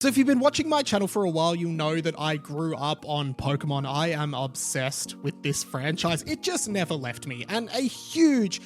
So if you've been watching my channel for a while, you'll know that I grew up on Pokemon. I am obsessed with this franchise. It just never left me. And a huge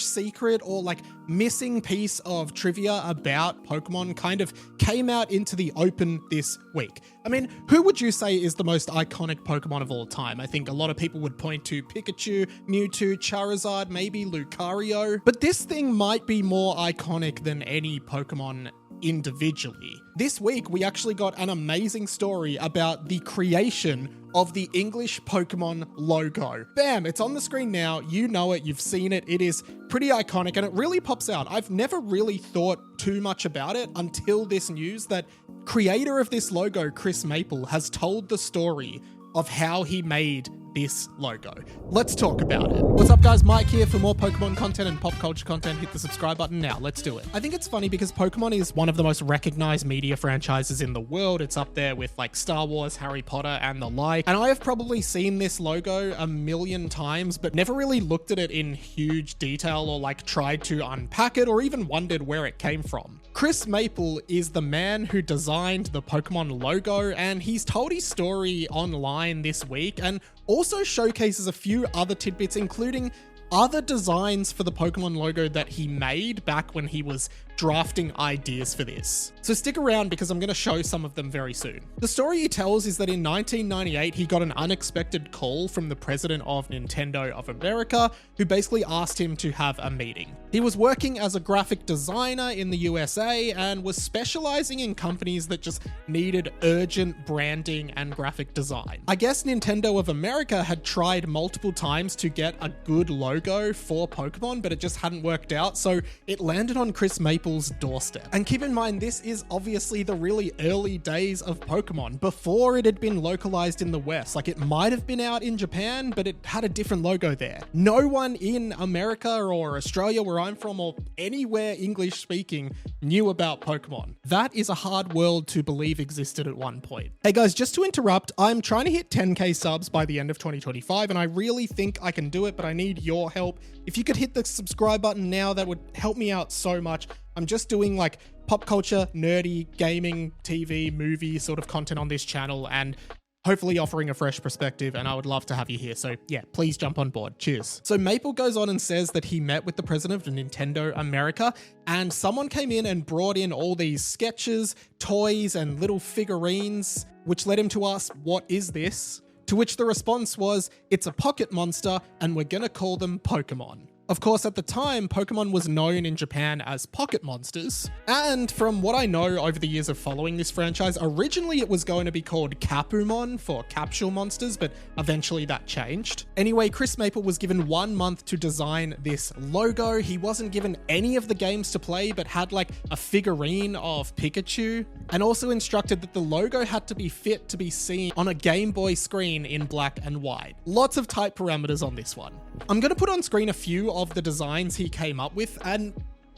secret or like missing piece of trivia about Pokemon kind of came out into the open this week. I mean, who would you say is the most iconic Pokemon of all time? I think a lot of people would point to Pikachu, Mewtwo, Charizard, maybe Lucario. But this thing might be more iconic than any Pokemon individually. This week, we actually got an amazing story about the creation of the English Pokemon logo. Bam, it's on the screen now. You know it, you've seen it. It is pretty iconic and it really pops out. I've never really thought too much about it until this news that creator of this logo, Chris Maple, has told the story of how he made this logo. Let's talk about it. What's up guys, Mike here. For more Pokemon content and pop culture content, hit the subscribe button now. Let's do it. I think it's funny because Pokemon is one of the most recognized media franchises in the world. It's up there with like Star Wars, Harry Potter, and the like. And I have probably seen this logo a million times, but never really looked at it in huge detail or like tried to unpack it or even wondered where it came from. Chris Maple is the man who designed the Pokemon logo, and he's told his story online this week and also showcases a few other tidbits, including other designs for the Pokemon logo that he made back when he was drafting ideas for this. So stick around because I'm going to show some of them very soon. The story he tells is that in 1998, he got an unexpected call from the president of Nintendo of America, who basically asked him to have a meeting. He was working as a graphic designer in the USA and was specializing in companies that just needed urgent branding and graphic design. I guess Nintendo of America had tried multiple times to get a good logo for Pokemon, but it just hadn't worked out, so it landed on Chris Maple's doorstep. And keep in mind, this is obviously the really early days of Pokemon, before it had been localized in the West. Like, it might have been out in Japan, but it had a different logo there. No one in America or Australia, where I'm from, or anywhere English speaking, knew about Pokemon. That is a hard world to believe existed at one point. Hey guys, just to interrupt, I'm trying to hit 10k subs by the end of 2025, and I really think I can do it, but I need your help. If you could hit the subscribe button now, that would help me out so much. I'm just doing like pop culture, nerdy, gaming, TV, movie sort of content on this channel and hopefully offering a fresh perspective, and I would love to have you here. So yeah, please jump on board. Cheers. So Maple goes on and says that he met with the president of Nintendo America, and someone came in and brought in all these sketches, toys, and little figurines, which led him to ask, "What is this?" To which the response was, "It's a pocket monster, and we're gonna call them Pokemon." Of course, at the time, Pokemon was known in Japan as pocket monsters. And from what I know over the years of following this franchise, originally it was going to be called Capumon for capsule monsters, but eventually that changed. Anyway, Chris Maple was given 1 month to design this logo. He wasn't given any of the games to play, but had like a figurine of Pikachu, and also instructed that the logo had to be fit to be seen on a Game Boy screen in black and white. Lots of tight parameters on this one. I'm going to put on screen a few of the designs he came up with, and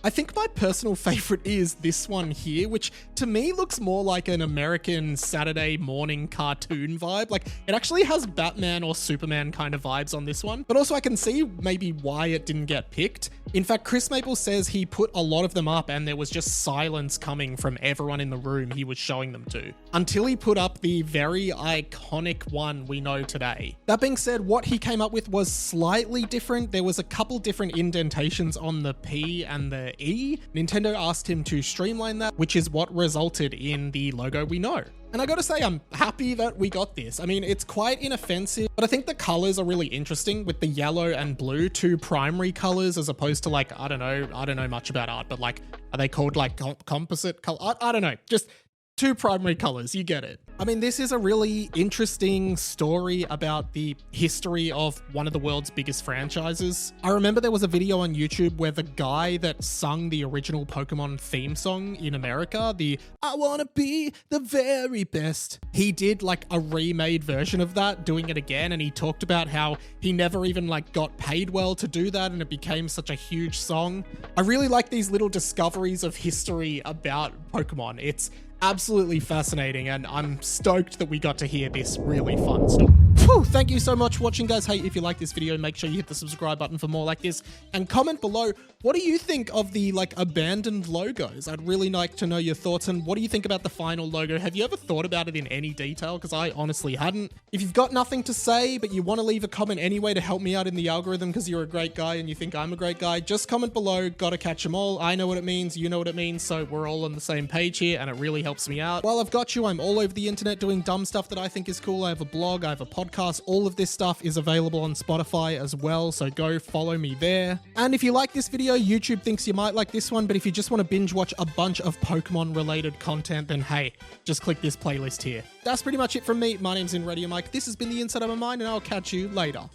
I think my personal favorite is this one here, which to me looks more like an American Saturday morning cartoon vibe. Like, it actually has Batman or Superman kind of vibes on this one, but also I can see maybe why it didn't get picked. In fact, Chris Maple says he put a lot of them up and there was just silence coming from everyone in the room he was showing them to, until he put up the very iconic one we know today. That being said, what he came up with was slightly different. There was a couple different indentations on the P and the E. Nintendo asked him to streamline that, which is what resulted in the logo we know. And I gotta say, I'm happy that we got this. I mean, it's quite inoffensive, but I think the colors are really interesting with the yellow and blue, two primary colors, as opposed to like, I don't know much about art, but like, are they called like composite color? I don't know, just two primary colors, you get it. I mean, this is a really interesting story about the history of one of the world's biggest franchises. I remember there was a video on YouTube where the guy that sung the original Pokemon theme song in America, the "I wanna be the very best," he did like a remade version of that, doing it again, and he talked about how he never even like got paid well to do that, and it became such a huge song. I really like these little discoveries of history about Pokemon. It's absolutely fascinating, and I'm stoked that we got to hear this really fun story. Whew, thank you so much for watching, guys. Hey, if you like this video, make sure you hit the subscribe button for more like this, and comment below, what do you think of the abandoned logos? I'd really like to know your thoughts, and what do you think about the final logo? Have you ever thought about it in any detail? Because I honestly hadn't. If you've got nothing to say, but you want to leave a comment anyway to help me out in the algorithm because you're a great guy and you think I'm a great guy, just comment below. Gotta catch them all. I know what it means, you know what it means, so we're all on the same page here, and it really helps me out. While I've got you, I'm all over the internet doing dumb stuff that I think is cool. I have a blog, I have a podcast. All of this stuff is available on Spotify as well, so go follow me there. And if you like this video, YouTube thinks you might like this one, but if you just want to binge watch a bunch of Pokemon related content, then hey, just click this playlist here. That's pretty much it from me. My name's In Radio Mike. This has been the Inside of My Mind, and I'll catch you later.